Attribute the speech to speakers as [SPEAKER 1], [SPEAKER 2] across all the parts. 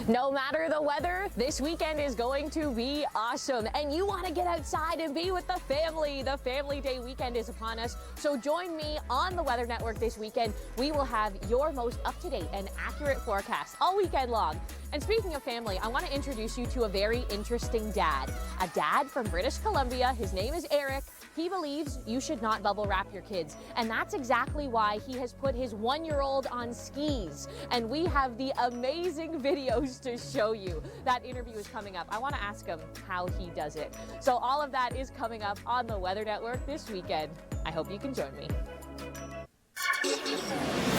[SPEAKER 1] No matter the weather, this weekend is going to be awesome, and you want to get outside and be with the family. The Family Day weekend is upon us, so join me on the Weather Network this weekend. We will have your most up-to-date and accurate forecast all weekend long. And speaking of family, I want to introduce you to a very interesting dad. A dad from British Columbia. His name is Eric. He believes you should not bubble wrap your kids, and that's exactly why he has put his one-year-old on skis. And we have the amazing videos to show you. That interview is coming up. I want to ask him how he does it. So all of that is coming up on the Weather Network this weekend. I hope you can join me.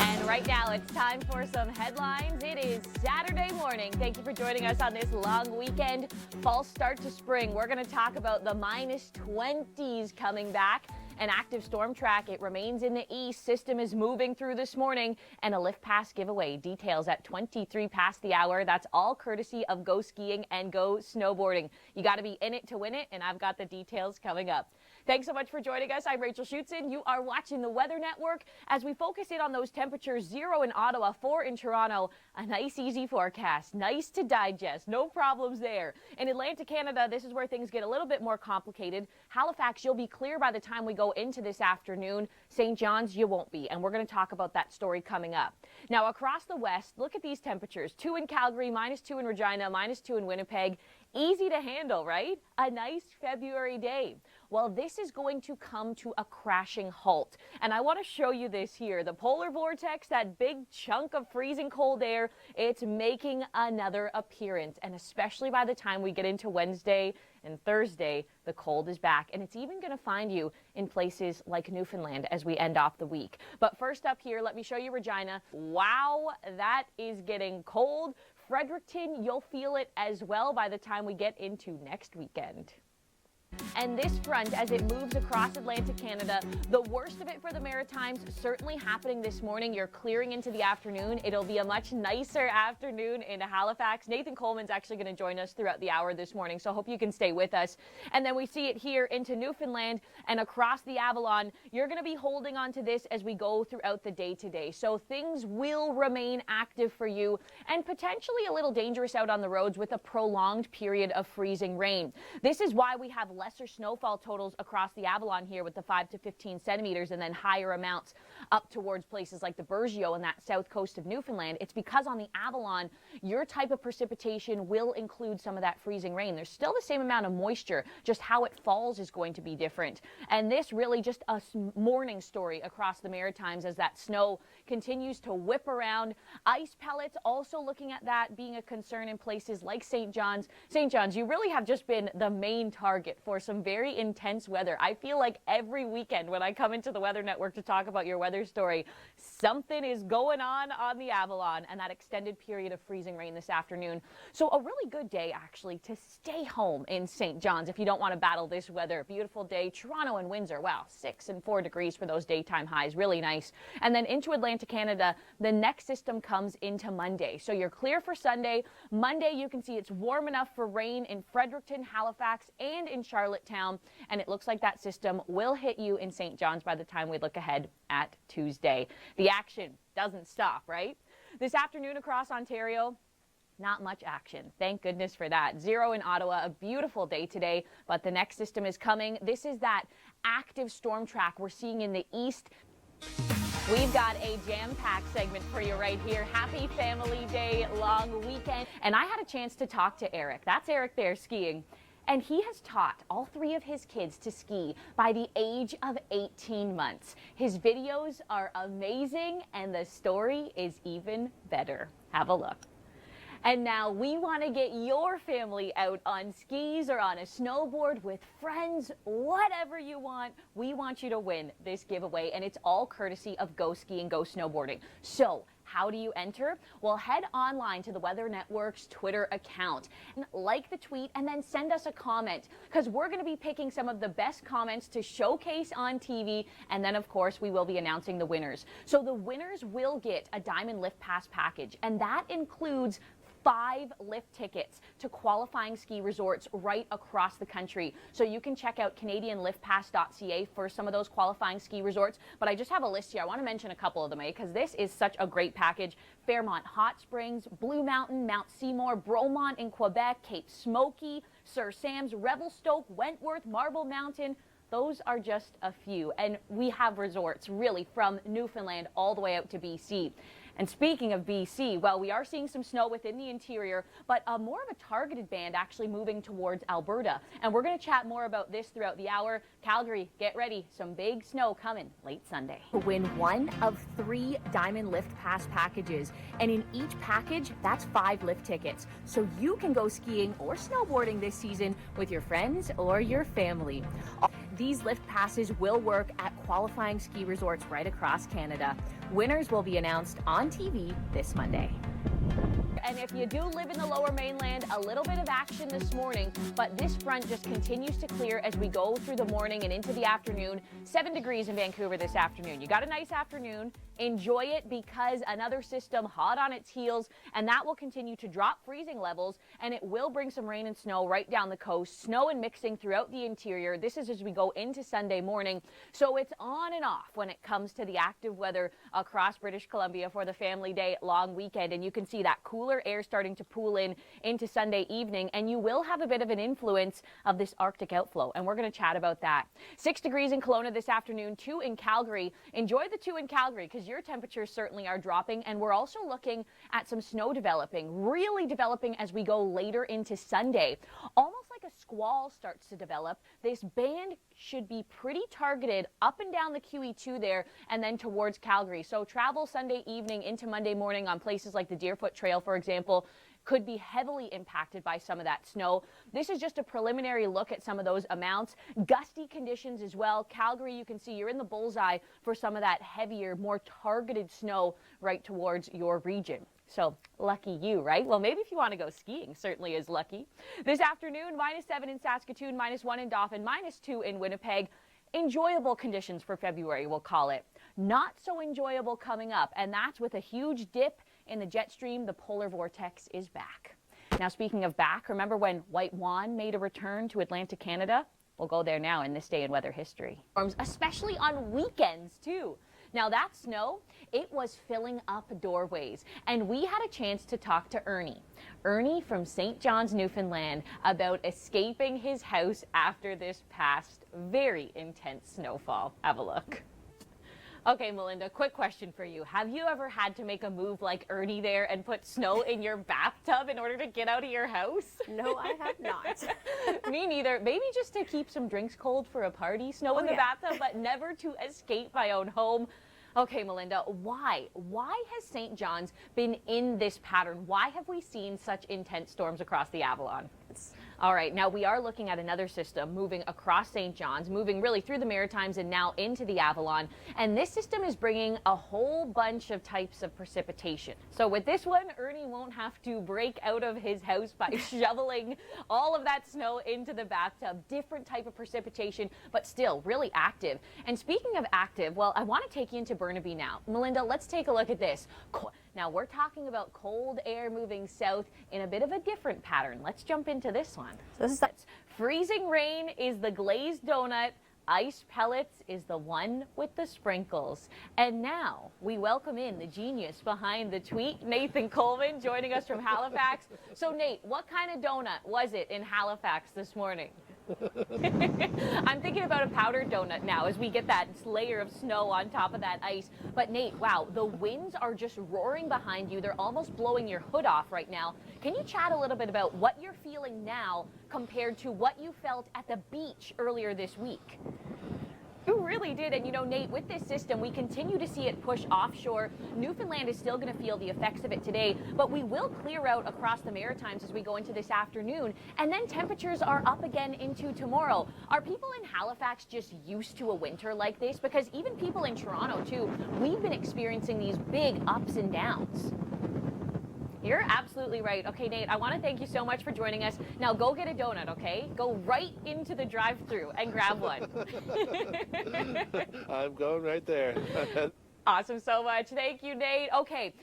[SPEAKER 1] And right now it's time for some headlines. It is Saturday morning. Thank you for joining us on this long weekend. False start to spring. We're going to talk about the -20s coming back. An active storm track. It remains in the east. System is moving through this morning, and a lift pass giveaway. Details at 23 past the hour. That's all courtesy of Go Skiing and Go Snowboarding. You got to be in it to win it, and I've got the details coming up. Thanks so much for joining us. I'm Rachel Schoutsen. You are watching the Weather Network as we focus in on those temperatures. 0 in Ottawa, 4 in Toronto. A nice, easy forecast. Nice to digest. No problems there. In Atlantic Canada, this is where things get a little bit more complicated. Halifax, you'll be clear by the time we go into this afternoon. St. John's, you won't be. And we're going to talk about that story coming up. Now, across the west, look at these temperatures. 2 in Calgary, -2 in Regina, -2 in Winnipeg. Easy to handle, right? A nice February day. Well, this is going to come to a crashing halt. And I want to show you this here. The polar vortex, that big chunk of freezing cold air, it's making another appearance. And especially by the time we get into Wednesday and Thursday, the cold is back. And it's even going to find you in places like Newfoundland as we end off the week. But first up here, let me show you Regina. Wow, that is getting cold. Fredericton, you'll feel it as well by the time we get into next weekend. And this front, as it moves across Atlantic Canada, the worst of it for the Maritimes certainly happening this morning. You're clearing into the afternoon. It'll be a much nicer afternoon in Halifax. Nathan Coleman's actually going to join us throughout the hour this morning, so I hope you can stay with us. And then we see it here into Newfoundland and across the Avalon. You're going to be holding on to this as we go throughout the day today. So things will remain active for you and potentially a little dangerous out on the roads with a prolonged period of freezing rain. This is why we have lesser snowfall totals across the Avalon here with the 5 to 15 centimeters and then higher amounts up towards places like the Burgeo and that south coast of Newfoundland. It's because on the Avalon, your type of precipitation will include some of that freezing rain. There's still the same amount of moisture, just how it falls is going to be different. And this really just a morning story across the Maritimes as that snow continues to whip around. Ice pellets also looking at that being a concern in places like St. John's. St. John's, you really have just been the main target for some very intense weather. I feel like every weekend when I come into the Weather Network to talk about your weather story, something is going on the Avalon and that extended period of freezing rain this afternoon. So a really good day actually to stay home in St. John's if you don't want to battle this weather. Beautiful day. Toronto and Windsor, wow, 6 and 4 degrees for those daytime highs. Really nice. And then into Atlantic Canada, the next system comes into Monday. So you're clear for Sunday. Monday, you can see it's warm enough for rain in Fredericton, Halifax, and in Charlottetown, and it looks like that system will hit you in St. John's by the time we look ahead at Tuesday. The action doesn't stop, right? This afternoon across Ontario, not much action. Thank goodness for that. 0 in Ottawa, a beautiful day today, but the next system is coming. This is that active storm track we're seeing in the east. We've got a jam-packed segment for you right here. Happy Family Day long weekend. And I had a chance to talk to Eric. That's Eric there skiing. And he has taught all 3 of his kids to ski by the age of 18 months. His videos are amazing, and the story is even better. Have a look. And now we want to get your family out on skis or on a snowboard with friends, whatever you want. We want you to win this giveaway, and it's all courtesy of Go Skiing, Go Snowboarding. So how do you enter? Well, head online to the Weather Network's Twitter account and like the tweet and then send us a comment because we're going to be picking some of the best comments to showcase on TV. And then, of course, we will be announcing the winners. So the winners will get a Diamond Lift Pass package, and that includes 5 lift tickets to qualifying ski resorts right across the country. So you can check out CanadianLiftPass.ca for some of those qualifying ski resorts. But I just have a list here. I want to mention a couple of them, because this is such a great package. Fairmont Hot Springs, Blue Mountain, Mount Seymour, Bromont in Quebec, Cape Smoky, Sir Sam's, Revelstoke, Wentworth, Marble Mountain. Those are just a few. And we have resorts really from Newfoundland all the way out to BC. And speaking of BC, well, we are seeing some snow within the interior, but more of a targeted band actually moving towards Alberta. And we're going to chat more about this throughout the hour. Calgary, get ready. Some big snow coming late Sunday. Win one of 3 Diamond Lift Pass packages. And in each package, that's 5 lift tickets. So you can go skiing or snowboarding this season with your friends or your family. These lift passes will work at qualifying ski resorts right across Canada. Winners will be announced on TV this Monday. And if you do live in the Lower Mainland, a little bit of action this morning, but this front just continues to clear as we go through the morning and into the afternoon. 7 degrees in Vancouver this afternoon. You got a nice afternoon. Enjoy it, because another system hot on its heels, and that will continue to drop freezing levels, and it will bring some rain and snow right down the coast. Snow and mixing throughout the interior. This is as we go into Sunday morning. So it's on and off when it comes to the active weather across British Columbia for the Family Day long weekend. And you can see that cooler air starting to pool in into Sunday evening, and you will have a bit of an influence of this Arctic outflow, and we're going to chat about that. 6 degrees in Kelowna this afternoon, 2 in Calgary. Enjoy the 2 in Calgary, because your temperatures certainly are dropping, and we're also looking at some snow developing, really developing as we go later into Sunday. Almost like a squall starts to develop. This band should be pretty targeted up and down the QE2 there, and then towards Calgary. So travel Sunday evening into Monday morning on places like the Deerfoot Trail, for example, could be heavily impacted by some of that snow. This is just a preliminary look at some of those amounts. Gusty conditions as well. Calgary, you can see you're in the bullseye for some of that heavier, more targeted snow right towards your region. So lucky you, right? Well, maybe if you want to go skiing, certainly is lucky. This afternoon, -7 in Saskatoon, -1 in Dauphin, -2 in Winnipeg. Enjoyable conditions for February, we'll call it. Not so enjoyable coming up, and that's with a huge dip in the jet stream. The polar vortex is back. Now, speaking of back, remember when White Juan made a return to Atlantic Canada? We'll go there now in this day in weather history. Especially on weekends, too. Now, that snow, it was filling up doorways, and we had a chance to talk to Ernie. Ernie from St. John's, Newfoundland, about escaping his house after this past very intense snowfall. Have a look. Okay, Melinda, quick question for you. Have you ever had to make a move like Ernie there and put snow in your bathtub in order to get out of your house?
[SPEAKER 2] No, I have not.
[SPEAKER 1] Me neither. Maybe just to keep some drinks cold for a party, snow in the bathtub, but never to escape my own home. Okay, Melinda, why? Why has St. John's been in this pattern? Why have we seen such intense storms across the Avalon? All right, now we are looking at another system moving across St. John's, moving really through the Maritimes and now into the Avalon. And this system is bringing a whole bunch of types of precipitation. So with this one, Ernie won't have to break out of his house by shoveling all of that snow into the bathtub. Different type of precipitation, but still really active. And speaking of active, well, I want to take you into Burnaby now. Melinda, let's take a look at this. Now, we're talking about cold air moving south in a bit of a different pattern. Let's jump into this one. So this is freezing rain is the glazed donut. Ice pellets is the one with the sprinkles. And now we welcome in the genius behind the tweet, Nathan Coleman, joining us from Halifax. So Nate, what kind of donut was it in Halifax this morning? I'm thinking about a powdered donut now as we get that layer of snow on top of that ice. But Nate, wow, the winds are just roaring behind you. They're almost blowing your hood off right now. Can you chat a little bit about what you're feeling now compared to what you felt at the beach earlier this week? You really did. And you know, Nate, with this system, we continue to see it push offshore. Newfoundland is still going to feel the effects of it today, but we will clear out across the Maritimes as we go into this afternoon. And then temperatures are up again into tomorrow. Are people in Halifax just used to a winter like this? Because even people in Toronto, too, we've been experiencing these big ups and downs. You're absolutely right. Okay, Nate, I want to thank you so much for joining us. Now go get a donut, okay? Go right into the drive-thru and grab one.
[SPEAKER 3] I'm going right there.
[SPEAKER 1] Awesome so much. Thank you, Nate. Okay.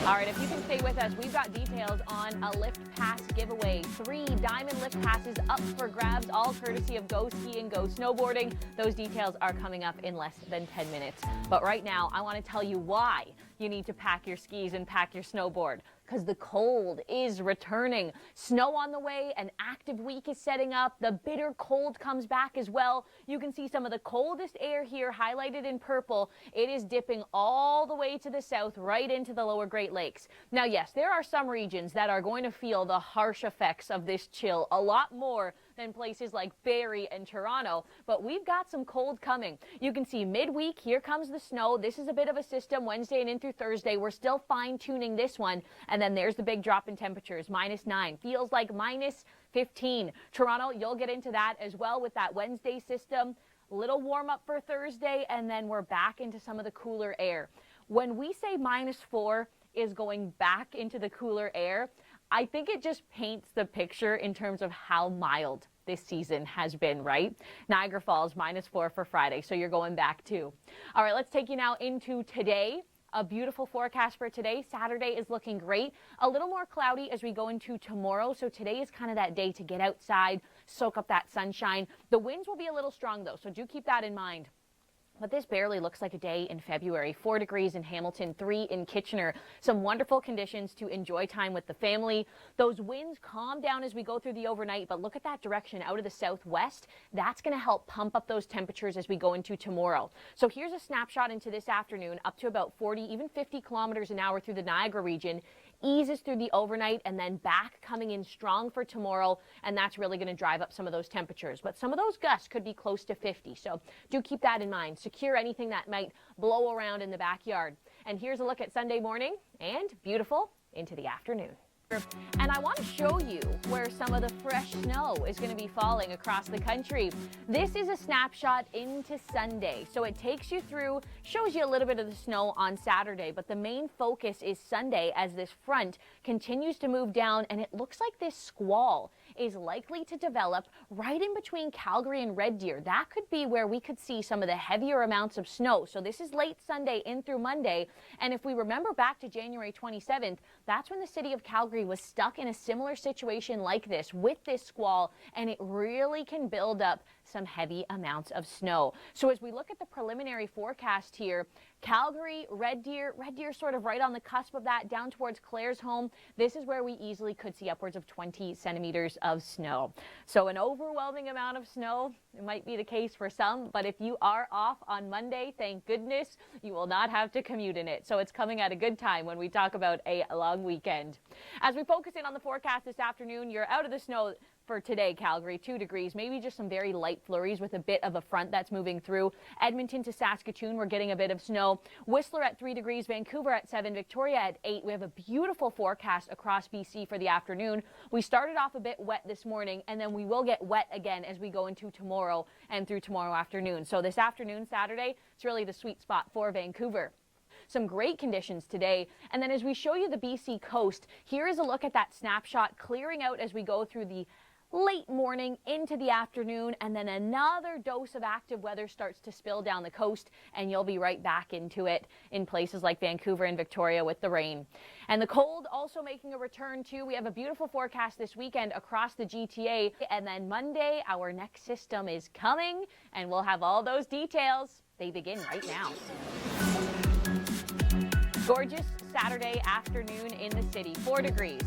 [SPEAKER 1] All right, if you can stay with us, we've got details on a lift pass giveaway. 3 diamond lift passes up for grabs, all courtesy of Go Skiing, Go Snowboarding. Those details are coming up in less than 10 minutes. But right now, I want to tell you why you need to pack your skis and pack your snowboard. Because the cold is returning. Snow on the way, an active week is setting up. The bitter cold comes back as well. You can see some of the coldest air here highlighted in purple. It is dipping all the way to the south, right into the lower Great Lakes. Now, yes, there are some regions that are going to feel the harsh effects of this chill a lot more than places like Barrie and Toronto, but we've got some cold coming. You can see midweek, here comes the snow. This is a bit of a system Wednesday and in through Thursday. We're still fine-tuning this one, and then there's the big drop in temperatures, -9. Feels like -15. Toronto, you'll get into that as well with that Wednesday system. Little warm up for Thursday, and then we're back into some of the cooler air. When we say -4 is going back into the cooler air, I think it just paints the picture in terms of how mild this season has been, right? Niagara Falls, -4 for Friday, so you're going back too. All right, let's take you now into today. A beautiful forecast for today. Saturday is looking great. A little more cloudy as we go into tomorrow, so today is kind of that day to get outside, soak up that sunshine. The winds will be a little strong though, so do keep that in mind. But this barely looks like a day in February. 4 degrees in Hamilton, 3 in Kitchener. Some wonderful conditions to enjoy time with the family. Those winds calm down as we go through the overnight, but look at that direction out of the southwest. That's going to help pump up those temperatures as we go into tomorrow. So here's a snapshot into this afternoon, up to about 40, even 50 kilometers an hour through the Niagara region. Eases through the overnight and then back coming in strong for tomorrow, and that's really going to drive up some of those temperatures. But some of those gusts could be close to 50, so do keep that in mind. Secure anything that might blow around in the backyard. And here's a look at Sunday morning and beautiful into the afternoon. And I want to show you where some of the fresh snow is going to be falling across the country. This is a snapshot into Sunday. So it takes you through, shows you a little bit of the snow on Saturday, but the main focus is Sunday as this front continues to move down, and it looks like this squall is likely to develop right in between Calgary and Red Deer. That could be where we could see some of the heavier amounts of snow. So this is late Sunday in through Monday. And if we remember back to January 27th, that's when the city of Calgary was stuck in a similar situation like this with this squall, and it really can build up some heavy amounts of snow. So as we look at the preliminary forecast here, Calgary, Red Deer sort of right on the cusp of that, down towards Claire's home. This is where we easily could see upwards of 20 centimeters of snow. So an overwhelming amount of snow. It might be the case for some, but if you are off on Monday, thank goodness you will not have to commute in it. So it's coming at a good time when we talk about a long weekend. As we focus in on the forecast this afternoon, you're out of the snow for today, Calgary, 2 degrees, maybe just some very light flurries with a bit of a front that's moving through. Edmonton to Saskatoon, we're getting a bit of snow. Whistler at 3 degrees, Vancouver at 7, Victoria at 8. We have a beautiful forecast across BC for the afternoon. We started off a bit wet this morning, and then we will get wet again as we go into tomorrow and through tomorrow afternoon. So this afternoon, Saturday, it's really the sweet spot for Vancouver. Some great conditions today. And then as we show you the BC coast, here is a look at that snapshot clearing out as we go through the late morning into the afternoon, and then another dose of active weather starts to spill down the coast, and you'll be right back into it in places like Vancouver and Victoria with the rain. And the cold also making a return too. We have a beautiful forecast this weekend across the GTA, and then Monday our next system is coming, and we'll have all those details. They begin right now. Gorgeous Saturday afternoon in the city, 4 degrees.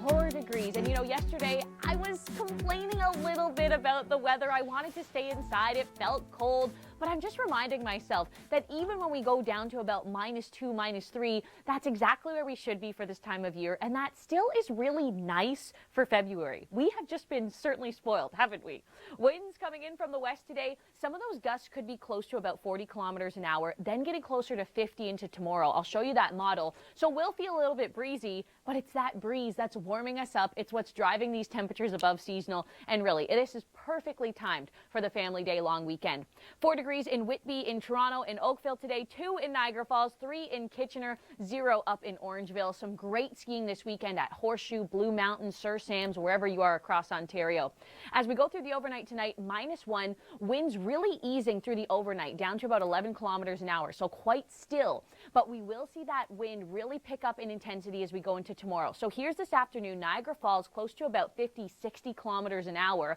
[SPEAKER 1] 4 degrees. And you know, yesterday I was complaining a little bit about the weather. I wanted to stay inside. It felt cold. But I'm just reminding myself that even when we go down to about -2, -3, that's exactly where we should be for this time of year. And that still is really nice for February. We have just been certainly spoiled, haven't we? Winds coming in from the west today. Some of those gusts could be close to about 40 kilometers an hour, then getting closer to 50 into tomorrow. I'll show you that model. So we'll feel a little bit breezy, but it's that breeze that's warming us up. It's what's driving these temperatures above seasonal, and really, this is perfectly timed for the family day long weekend. 4 degrees in Whitby, in Toronto, in Oakville today, 2 in Niagara Falls, 3 in Kitchener, 0 up in Orangeville. Some great skiing this weekend at Horseshoe, Blue Mountain, Sir Sam's, wherever you are across Ontario. As we go through the overnight tonight, -1, winds really easing through the overnight, down to about 11 kilometers an hour, so quite still. But we will see that wind really pick up in intensity as we go into tomorrow. So here's this afternoon, Niagara Falls close to about 50, 60 kilometers an hour.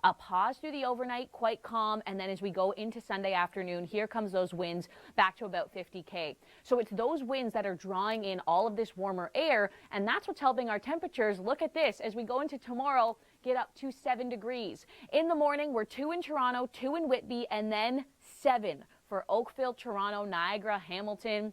[SPEAKER 1] A pause through the overnight, quite calm, and then as we go into Sunday afternoon, here comes those winds back to about 50K. So it's those winds that are drawing in all of this warmer air, and that's what's helping our temperatures. Look at this as we go into tomorrow, get up to 7 degrees. In the morning, we're 2 in Toronto, 2 in Whitby, and then 7 for Oakville, Toronto, Niagara, Hamilton.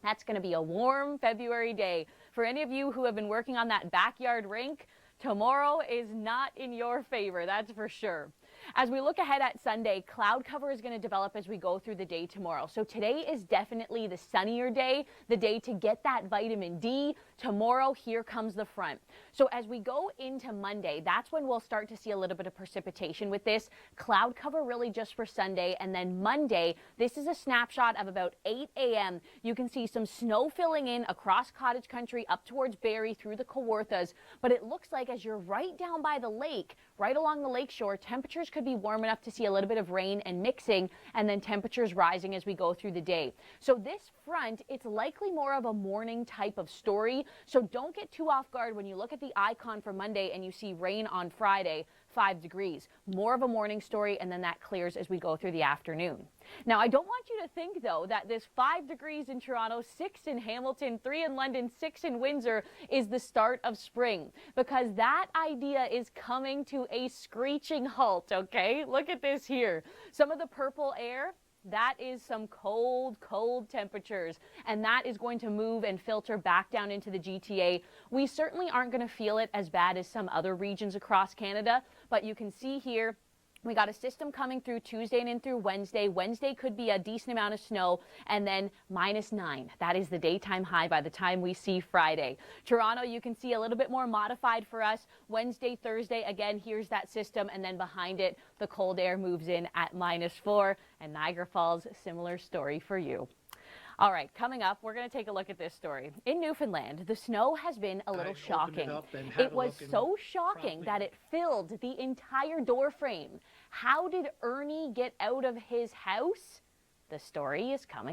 [SPEAKER 1] That's going to be a warm February day. For any of you who have been working on that backyard rink, tomorrow is not in your favor, that's for sure. As we look ahead at Sunday, cloud cover is going to develop as we go through the day tomorrow. So today is definitely the sunnier day, the day to get that vitamin D. Tomorrow, here comes the front. So as we go into Monday, that's when we'll start to see a little bit of precipitation with this. Cloud cover really just for Sunday. And then Monday, this is a snapshot of about 8 a.m. You can see some snow filling in across cottage country up towards Barrie through the Kawarthas. But it looks like as you're right down by the lake, right along the lakeshore, temperatures could be warm enough to see a little bit of rain and mixing, and then temperatures rising as we go through the day. So this front, it's likely more of a morning type of story. So don't get too off guard when you look at the icon for Monday and you see rain on Friday, 5 degrees. More of a morning story, and then that clears as we go through the afternoon. Now, I don't want you to think, though, that this 5 degrees in Toronto, 6 in Hamilton, 3 in London, 6 in Windsor is the start of spring, because that idea is coming to a screeching halt, okay? Look at this here. Some of the purple air, that is some cold, cold temperatures, and that is going to move and filter back down into the GTA. We certainly aren't going to feel it as bad as some other regions across Canada, but you can see here, we got a system coming through Tuesday and in through Wednesday. Wednesday could be a decent amount of snow, and then -9. That is the daytime high by the time we see Friday. Toronto, you can see a little bit more modified for us. Wednesday, Thursday, again, here's that system, and then behind it, the cold air moves in at -4, and Niagara Falls, similar story for you. All right, coming up, we're going to take a look at this story. In Newfoundland, the snow has been a little shocking. It was so shocking that it filled the entire door frame. How did Ernie get out of his house? The story is coming.